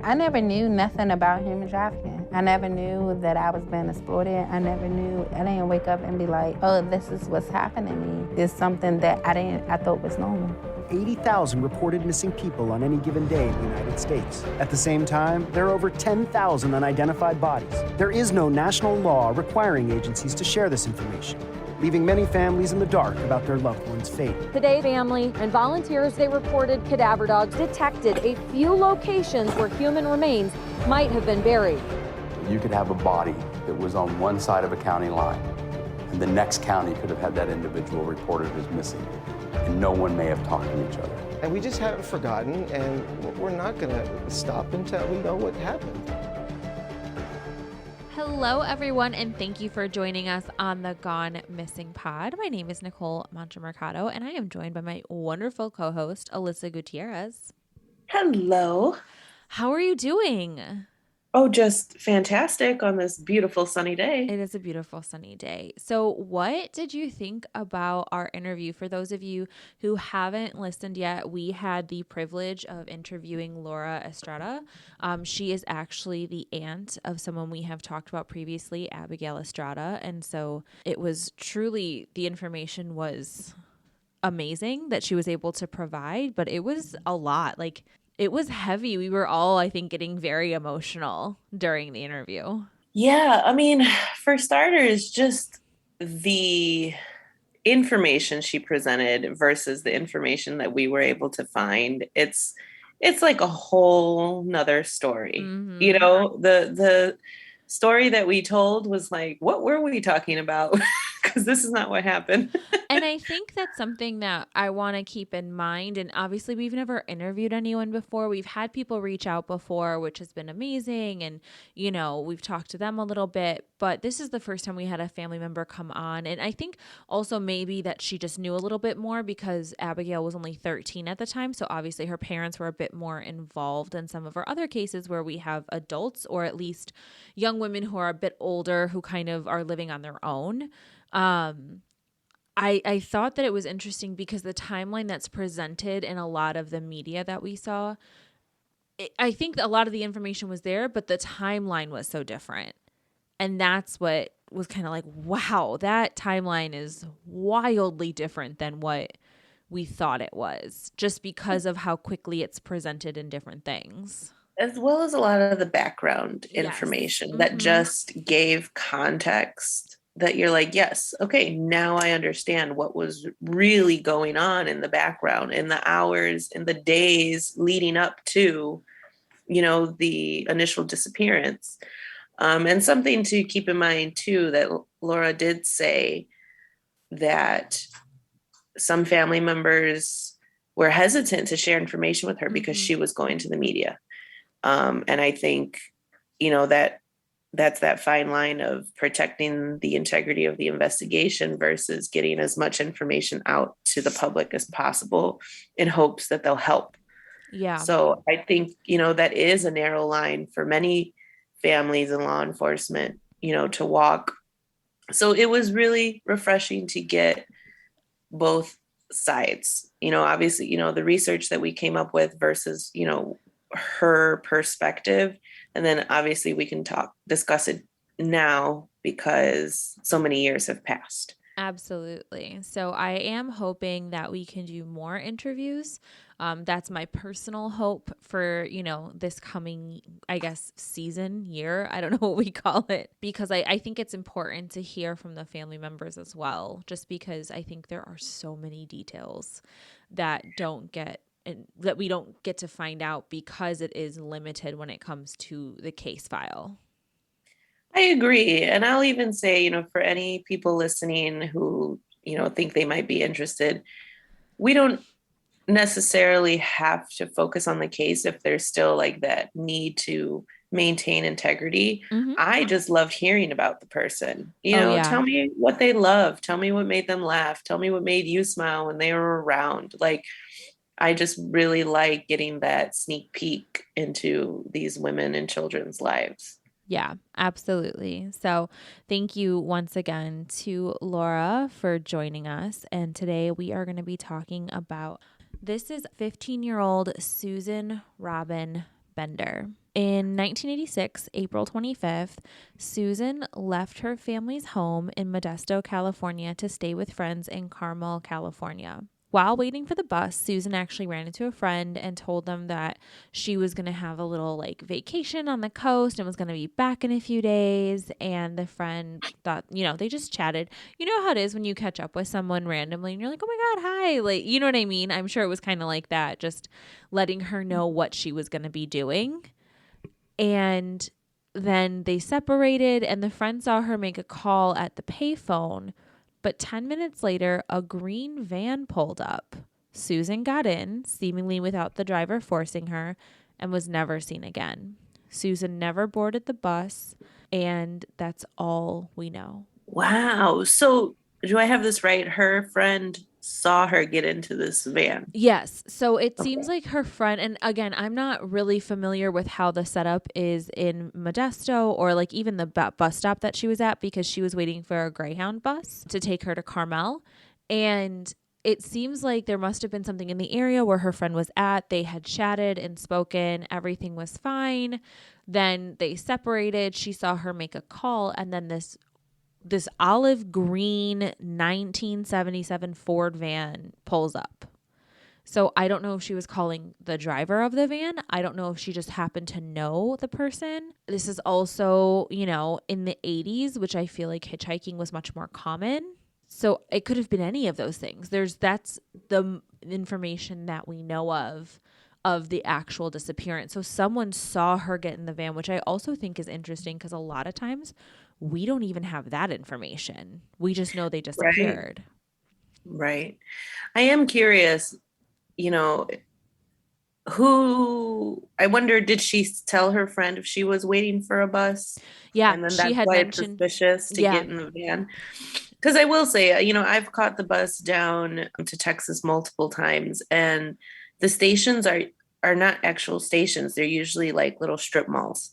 I never knew nothing about human trafficking. I never knew that I was being exploited. I didn't wake up and be like, oh, this is what's happening to me. It's something that I thought was normal. 80,000 reported missing people on any given day in the United States. At the same time, there are over 10,000 unidentified bodies. There is no national law requiring agencies to share this information, leaving many families in the dark about their loved one's fate. Today, family and volunteers, they reported cadaver dogs detected a few locations where human remains might have been buried. You could have a body that was on one side of a county line, and the next county could have had that individual reported as missing, and no one may have talked to each other. And we just haven't forgotten, and we're not going to stop until we know what happened. Hello, everyone, and thank you for joining us on the Gone Missing Pod. My name is Nicole Mercado, and I am joined by my wonderful co-host, Alyssa Gutierrez. Hello. How are you doing? Oh, just fantastic on this beautiful sunny day. It is a beautiful sunny day. So what did you think about our interview? For those of you who haven't listened yet, we had the privilege of interviewing Laura Estrada. She is actually the aunt of someone we have talked about previously, Abigail Estrada. And so it was truly, the information was amazing that she was able to provide, but it was a lot. It was heavy. We were all, I think, getting very emotional during the interview. Yeah, I mean, for starters, just the information she presented versus the information that we were able to find, it's like a whole nother story. Mm-hmm. You know, the story that we told was like, what were we talking about? Because this is not what happened. And I think that's something that I want to keep in mind. And obviously, we've never interviewed anyone before. We've had people reach out before, which has been amazing. And, you know, we've talked to them a little bit. But this is the first time we had a family member come on. And I think also maybe that she just knew a little bit more because Abigail was only 13 at the time. So obviously, her parents were a bit more involved than some of our other cases where we have adults or at least young women who are a bit older who kind of are living on their own. I thought that it was interesting because the timeline that's presented in a lot of the media that we saw, I think a lot of the information was there, but the timeline was so different. And that's what was kind of like, wow, that timeline is wildly different than what we thought it was, just because of how quickly it's presented in different things. As well as a lot of the background information yes. that Mm-hmm. just gave context that you're like, yes, okay, now I understand what was really going on in the background in the hours and the days leading up to, you know, the initial disappearance. And something to keep in mind too, that Laura did say that some family members were hesitant to share information with her because she was going to the media. And I think, you know, that's that fine line of protecting the integrity of the investigation versus getting as much information out to the public as possible in hopes that they'll help. Yeah. So I think, you know, that is a narrow line for many families and law enforcement, you know, to walk. So it was really refreshing to get both sides, you know, obviously, you know, the research that we came up with versus, you know, her perspective. And then obviously we can discuss it now because so many years have passed. Absolutely. So I am hoping that we can do more interviews. That's my personal hope for, you know, this coming, I guess, year. I don't know what we call it, because I think it's important to hear from the family members as well, just because I think there are so many details that that we don't get to find out because it is limited when it comes to the case file. I agree. And I'll even say, you know, for any people listening who, you know, think they might be interested, we don't necessarily have to focus on the case if there's still like that need to maintain integrity. Mm-hmm. I just love hearing about the person. You know, yeah. Tell me what they love. Tell me what made them laugh. Tell me what made you smile when they were around. Like, I just really like getting that sneak peek into these women and children's lives. Yeah, absolutely. So thank you once again to Laura for joining us. And today we are going to be talking about, this is 15-year-old Susan Robin Bender. In 1986, April 25th, Susan left her family's home in Modesto, California to stay with friends in Carmel, California. While waiting for the bus, Susan actually ran into a friend and told them that she was going to have a little like vacation on the coast and was going to be back in a few days. And the friend thought, they just chatted. You know how it is when you catch up with someone randomly and you're like, oh my God, hi. Like, you know what I mean? I'm sure it was kind of like that, just letting her know what she was going to be doing. And then they separated and the friend saw her make a call at the payphone. But 10 minutes later, a green van pulled up. Susan got in, seemingly without the driver forcing her, and was never seen again. Susan never boarded the bus, and that's all we know. Wow. So do I have this right? Her friend saw her get into this van. Yes. So it seems like her friend, and again, I'm not really familiar with how the setup is in Modesto or like even the bus stop that she was at, because she was waiting for a Greyhound bus to take her to Carmel. And it seems like there must have been something in the area where her friend was at. They had chatted and spoken. Everything was fine. Then they separated. She saw her make a call, and then this olive green 1977 Ford van pulls up. So I don't know if she was calling the driver of the van. I don't know if she just happened to know the person. This is also, in the 80s, which I feel like hitchhiking was much more common. So it could have been any of those things. That's the information that we know of the actual disappearance. So someone saw her get in the van, which I also think is interesting because a lot of times we don't even have that information. We just know they disappeared. Right. I am curious, I wonder, did she tell her friend if she was waiting for a bus? Yeah, and then she that's had why mentioned it's suspicious to get in the van. Because I will say, I've caught the bus down to Texas multiple times, and the stations are not actual stations. They're usually like little strip malls,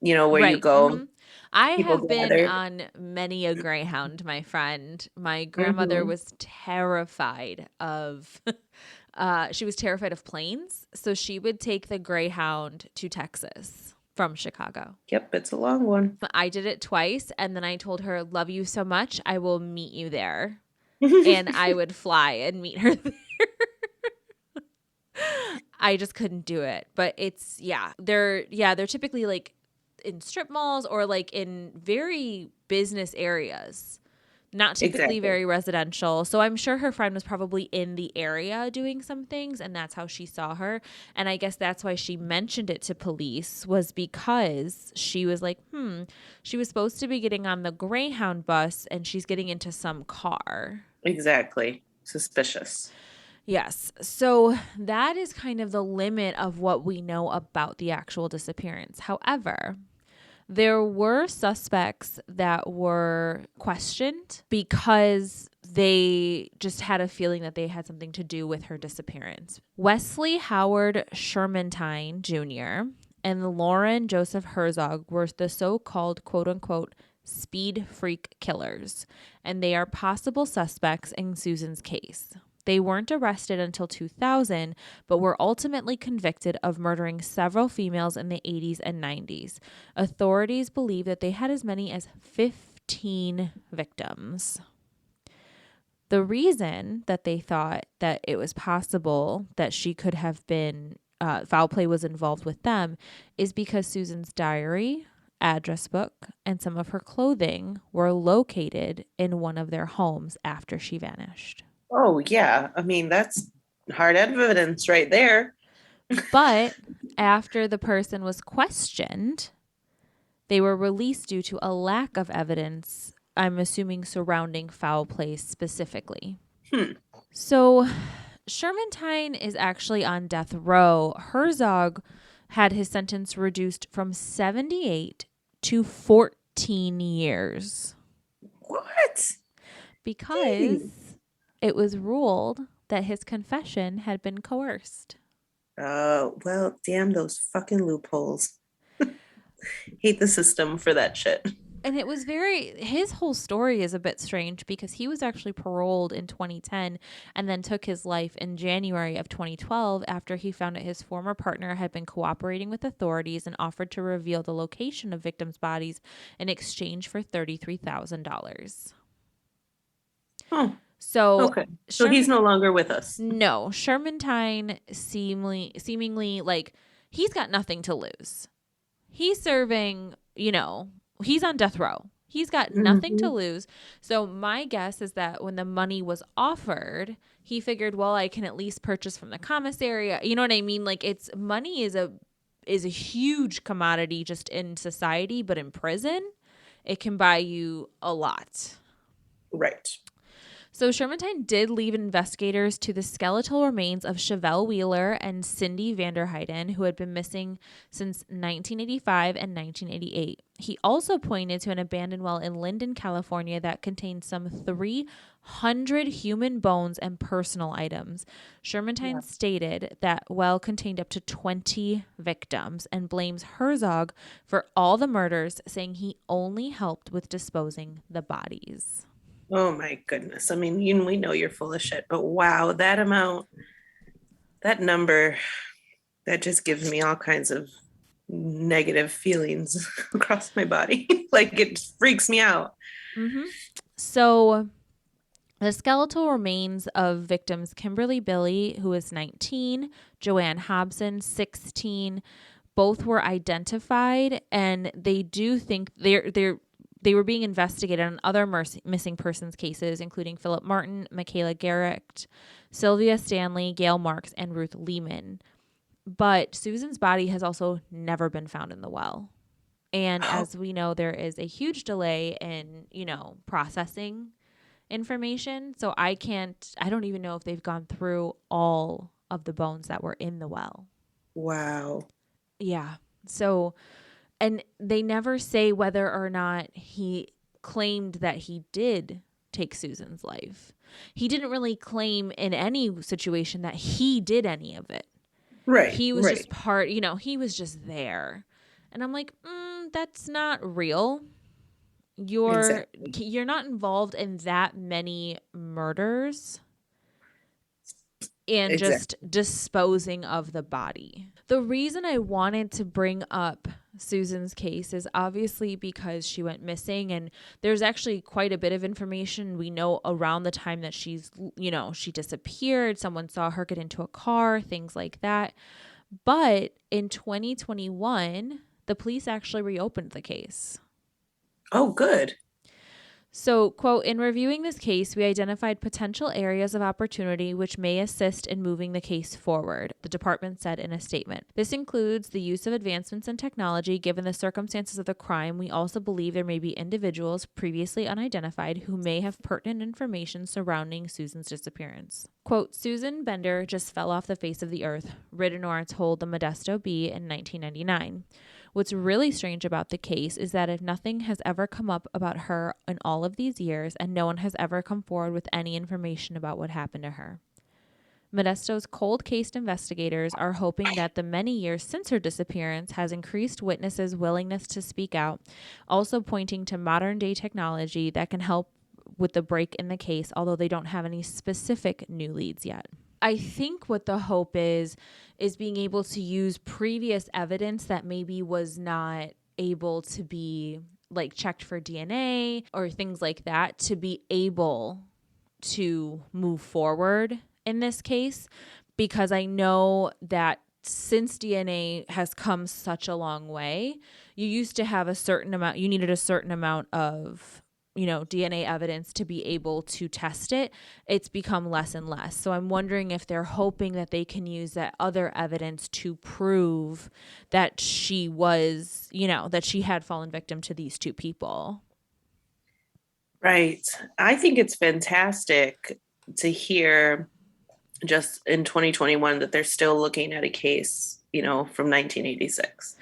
where you go. Mm-hmm. I have been gather. on many a Greyhound, my friend. My grandmother was terrified of she was terrified of planes, so she would take the Greyhound to Texas from Chicago. Yep, it's a long one. I did it twice, and then I told her, love you so much, I will meet you there. And I would fly and meet her there. I just couldn't do it. But they're typically like in strip malls or like in very business areas, not typically very residential. So I'm sure her friend was probably in the area doing some things, and that's how she saw her. And I guess that's why she mentioned it to police, was because she was like, she was supposed to be getting on the Greyhound bus and she's getting into some car. Exactly. Suspicious. Yes. So that is kind of the limit of what we know about the actual disappearance. However, there were suspects that were questioned because they just had a feeling that they had something to do with her disappearance. Wesley Howard Shermantine Jr. and Lauren Joseph Herzog were the so-called quote-unquote speed freak killers, and they are possible suspects in Susan's case. They weren't arrested until 2000, but were ultimately convicted of murdering several females in the 80s and 90s. Authorities believe that they had as many as 15 victims. The reason that they thought that it was possible that she could have been, foul play was involved with them, is because Susan's diary, address book, and some of her clothing were located in one of their homes after she vanished. Oh, yeah. I mean, that's hard evidence right there. But after the person was questioned, they were released due to a lack of evidence, I'm assuming surrounding foul play specifically. So Shermantine is actually on death row. Herzog had his sentence reduced from 78 to 14 years. What? Because it was ruled that his confession had been coerced. Oh, well, damn those fucking loopholes. Hate the system for that shit. And it was his whole story is a bit strange because he was actually paroled in 2010 and then took his life in January of 2012 after he found out his former partner had been cooperating with authorities and offered to reveal the location of victims' bodies in exchange for $33,000. Oh, So, okay. So he's no longer with us. No, Shermantine seemingly like he's got nothing to lose. He's serving, he's on death row. He's got nothing to lose. So my guess is that when the money was offered, he figured, well, I can at least purchase from the commissary. You know what I mean? Like money is a huge commodity just in society, but in prison, it can buy you a lot. Right. So Shermantine did leave investigators to the skeletal remains of Chevelle Wheeler and Cindy Vanderheiden, who had been missing since 1985 and 1988. He also pointed to an abandoned well in Linden, California that contained some 300 human bones and personal items. Shermantine stated that well contained up to 20 victims and blames Herzog for all the murders, saying he only helped with disposing the bodies. Oh my goodness. I mean, we know you're full of shit, but wow, that number, that just gives me all kinds of negative feelings across my body. Like it freaks me out. Mm-hmm. So the skeletal remains of victims Kimberly Billy, who is 19, Joanne Hobson, 16, both were identified, and they do think they were being investigated on other missing persons cases, including Philip Martin, Michaela Garrett, Sylvia Stanley, Gail Marks, and Ruth Lehman. But Susan's body has also never been found in the well. And as we know, there is a huge delay in, processing information. So I don't even know if they've gone through all of the bones that were in the well. Wow. Yeah. So... And they never say whether or not he claimed that he did take Susan's life. He didn't really claim in any situation that he did any of it. Right. He was just he was just there. And I'm like, that's not real. You're not involved in that many murders and just disposing of the body. The reason I wanted to bring up Susan's case is obviously because she went missing, and there's actually quite a bit of information we know around the time that she disappeared. Someone saw her get into a car, things like that. But in 2021, the police actually reopened the case. Oh, good. So, quote, in reviewing this case, we identified potential areas of opportunity which may assist in moving the case forward, the department said in a statement. This includes the use of advancements in technology. Given the circumstances of the crime, we also believe there may be individuals previously unidentified who may have pertinent information surrounding Susan's disappearance. Quote, Susan Bender just fell off the face of the earth, Ridenour told the Modesto Bee in 1999. What's really strange about the case is that if nothing has ever come up about her in all of these years, and no one has ever come forward with any information about what happened to her. Modesto's cold case investigators are hoping that the many years since her disappearance has increased witnesses' willingness to speak out, also pointing to modern day technology that can help with the break in the case, although they don't have any specific new leads yet. I think what the hope is being able to use previous evidence that maybe was not able to be like checked for DNA or things like that to be able to move forward in this case, because I know that since DNA has come such a long way, you used to have you needed a certain amount of DNA evidence to be able to test it. It's become less and less. So I'm wondering if they're hoping that they can use that other evidence to prove that she was, that she had fallen victim to these two people. Right. I think it's fantastic to hear just in 2021 that they're still looking at a case, from 1986,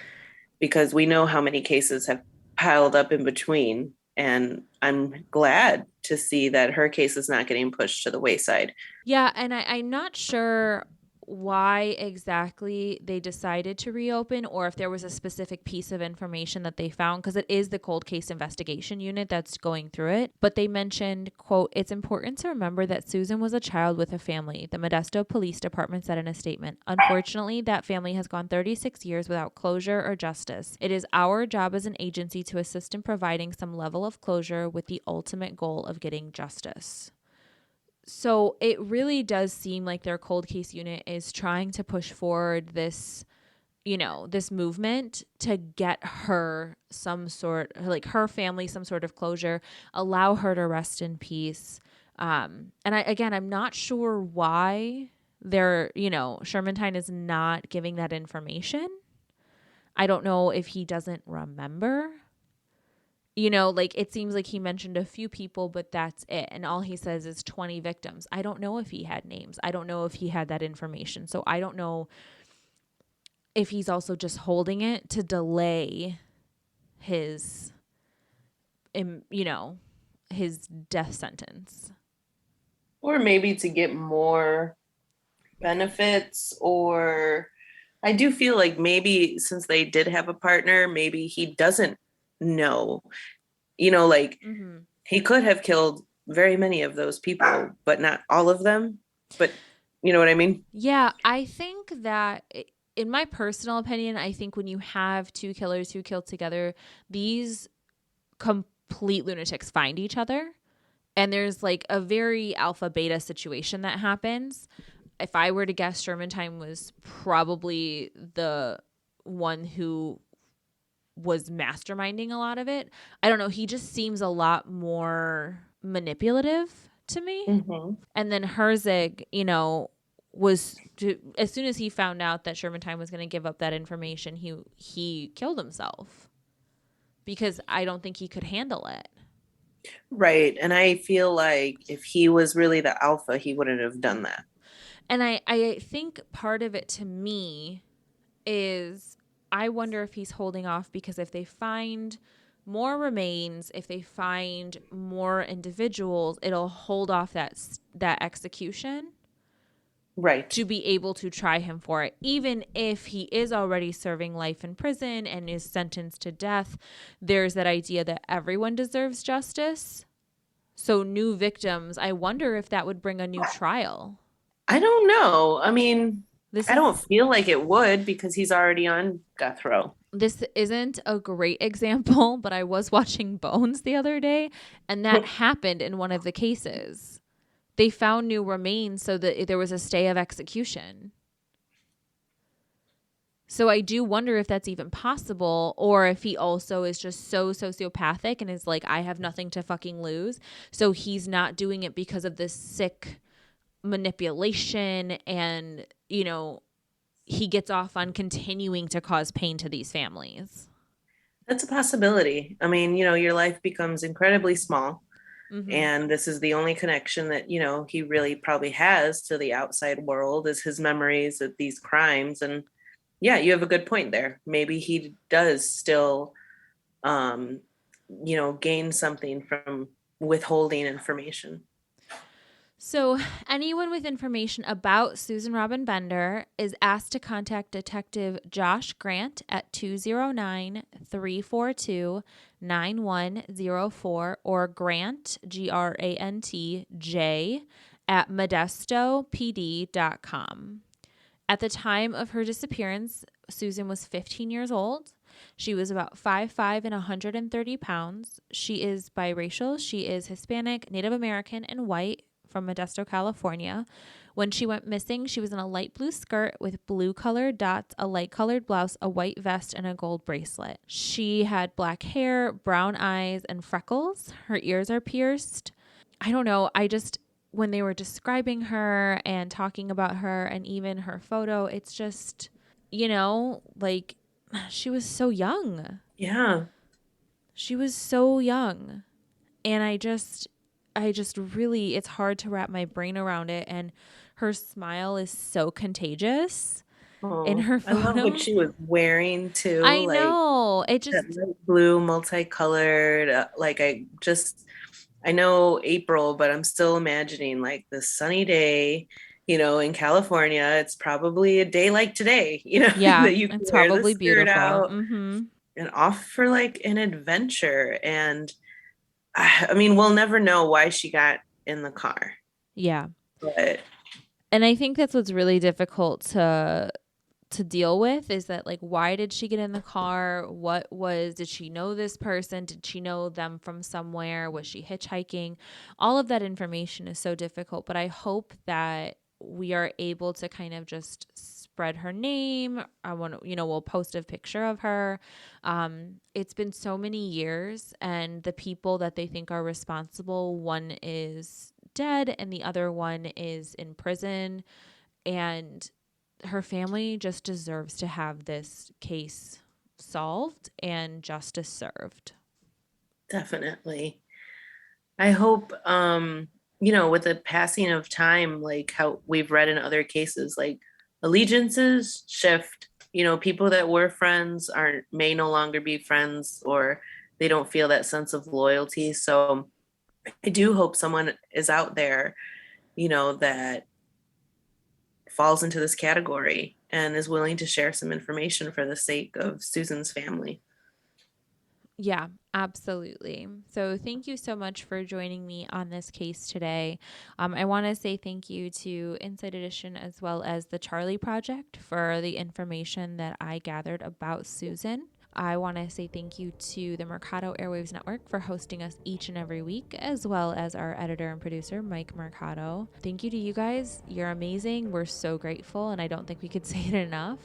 because we know how many cases have piled up in between. And I'm glad to see that her case is not getting pushed to the wayside. Yeah, and I'm not sure why exactly they decided to reopen, or if there was a specific piece of information that they found, because it is the cold case investigation unit that's going through it. But they mentioned, quote, "It's important to remember that Susan was a child with a family," the Modesto Police Department said in a statement. "Unfortunately, that family has gone 36 years without closure or justice. It is our job as an agency to assist in providing some level of closure with the ultimate goal of getting justice." So it really does seem like their cold case unit is trying to push forward this, this movement to get her her family some sort of closure, allow her to rest in peace. And I'm not sure why Sherman is not giving that information. I don't know if he doesn't remember. It seems like he mentioned a few people, but that's it. And all he says is 20 victims. I don't know if he had names. I don't know if he had that information. So I don't know if he's also just holding it to delay his death sentence. Or maybe to get more benefits, or I do feel like maybe since they did have a partner, maybe he doesn't know, he could have killed very many of those people, but not all of them. But you know what I mean? Yeah, I think that in my personal opinion, I think when you have two killers who kill together, these complete lunatics find each other. And there's like a very alpha beta situation that happens. If I were to guess, Sherman was probably the one who was masterminding a lot of it. I don't know. He just seems a lot more manipulative to me. Mm-hmm. And then Herzig, as soon as he found out that Sherman was going to give up that information, he killed himself because I don't think he could handle it. Right. And I feel like if he was really the alpha, he wouldn't have done that. And I think part of it to me is I wonder if he's holding off because if they find more remains, if they find more individuals, it'll hold off that execution. Right. To be able to try him for it. Even if he is already serving life in prison and is sentenced to death, there's that idea that everyone deserves justice. So new victims, I wonder if that would bring a new trial. I don't know. I mean, I don't feel like it would because he's already on death row. This isn't a great example, but I was watching Bones the other day, and that happened in one of the cases. They found new remains so that there was a stay of execution. So I do wonder if that's even possible, or if he also is just so sociopathic and is like, I have nothing to fucking lose. So he's not doing it because of this sick manipulation and, he gets off on continuing to cause pain to these families. That's a possibility. I mean, your life becomes incredibly small. Mm-hmm. And this is the only connection that, he really probably has to the outside world is his memories of these crimes. And yeah, you have a good point there. Maybe he does still, gain something from withholding information. So anyone with information about Susan Robin Bender is asked to contact Detective Josh Grant at 209-342-9104 or Grant, Grant, J, at modestopd.com. At the time of her disappearance, Susan was 15 years old. She was about 5'5" and 130 pounds. She is biracial. She is Hispanic, Native American, and white, from Modesto, California. When she went missing, she was in a light blue skirt with blue colored dots, a light colored blouse, a white vest, and a gold bracelet. She had black hair, brown eyes, and freckles. Her ears are pierced. I don't know. When they were describing her and talking about her and even her photo, it's just, she was so young. Yeah. She was so young. And I just really, it's hard to wrap my brain around it. And her smile is so contagious in her photo. I love what she was wearing too. I know. It just light blue, multicolored. I know April, but I'm still imagining like the sunny day, in California, it's probably a day like today, Yeah, that you can it's wear the probably skirt beautiful. out Mm-hmm. and off for like an adventure. And I mean, we'll never know why she got in the car. Yeah. But And I think that's what's really difficult to deal with, is that, like, why did she get in the car? Did she know this person? Did she know them from somewhere? Was she hitchhiking? All of that information is so difficult, but I hope that we are able to kind of just spread her name. We'll post a picture of her. It's been so many years, and the people that they think are responsible, one is dead and the other one is in prison, and her family just deserves to have this case solved and justice served. definitely. I hope, with the passing of time, like how we've read in other cases, like allegiances shift. People that were friends may no longer be friends, or they don't feel that sense of loyalty. So I do hope someone is out there, that falls into this category and is willing to share some information for the sake of Susan's family. Yeah, absolutely. So thank you so much for joining me on this case today. I want to say thank you to Inside Edition as well as the Charlie Project for the information that I gathered about Susan. I want to say thank you to the Mercado Airwaves Network for hosting us each and every week, as well as our editor and producer, Mike Mercado. Thank you to you guys. You're amazing. We're so grateful, and I don't think we could say it enough.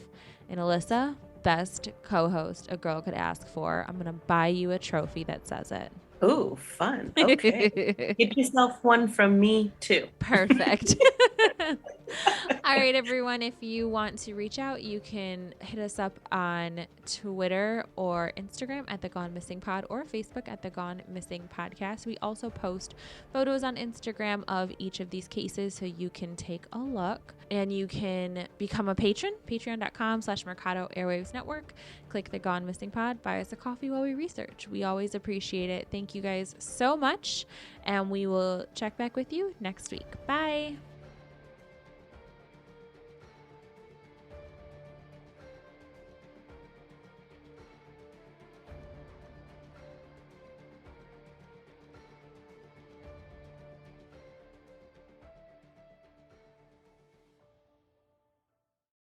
And Alyssa, best co-host a girl could ask for. I'm going to buy you a trophy that says it. Oh, fun. Okay. Get yourself one from me too. Perfect. All right, everyone. If you want to reach out, you can hit us up on Twitter or Instagram at The Gone Missing Pod, or Facebook at The Gone Missing Podcast. We also post photos on Instagram of each of these cases, so you can take a look, and you can become a patron, patreon.com/Mercado Airwaves Network. Click The Gone Missing Pod, buy us a coffee while we research. We always appreciate it. Thank you guys so much, and we will check back with you next week. Bye.